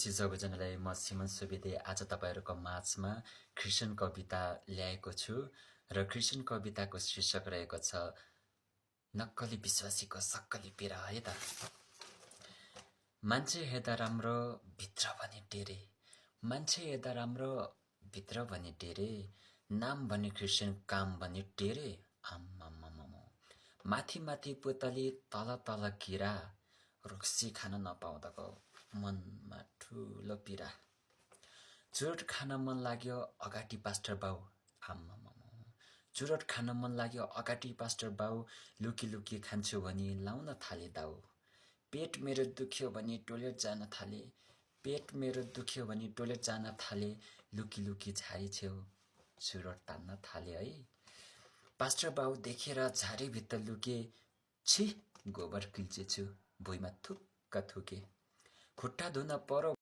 नमस्ते सबैजनालाई म सिमन सुवेदी आज तपाईहरुको माझमा ख्रिस्चियन कविता ल्याएको छु र ख्रिस्चियन कविताको शीर्षक रहेको छ नक्कली विश्वासीको सक्कली पीडा है त। मान्छे हेर्दा राम्रो भित्र भने डेरे, मान्छे हेर्दा राम्रो भित्र भने डेरे, नाम भने ख्रिस्चियन काम भने डेरे। आम्मामामा माथि माथि पुतली तल तल कीरा, रक्सी खान नपाउँदाको मनमा ठुलो पीडा। चुरोट खान मन लाग्यो अगाडि पास्टर बाउ, आम्मामामा चुरोट खान मन लाग्यो अगाडि पास्टर बाउ, लुकी लुकी खान्छु भनी लाउन थाले दाउ। पेट मेरो दुख्यो भनी टोयलेट जान थाले, पेट मेरो दुख्यो भनी टोयलेट जान थाले, लुकी लुकी झारी छेउ चुरोट तान्न थाले है। पास्टर बाउ देखेर झारी भित्र लुके, छी गोबर किल्चेछु भुइँमा थुक्क थुके। खुट्टा धुन परो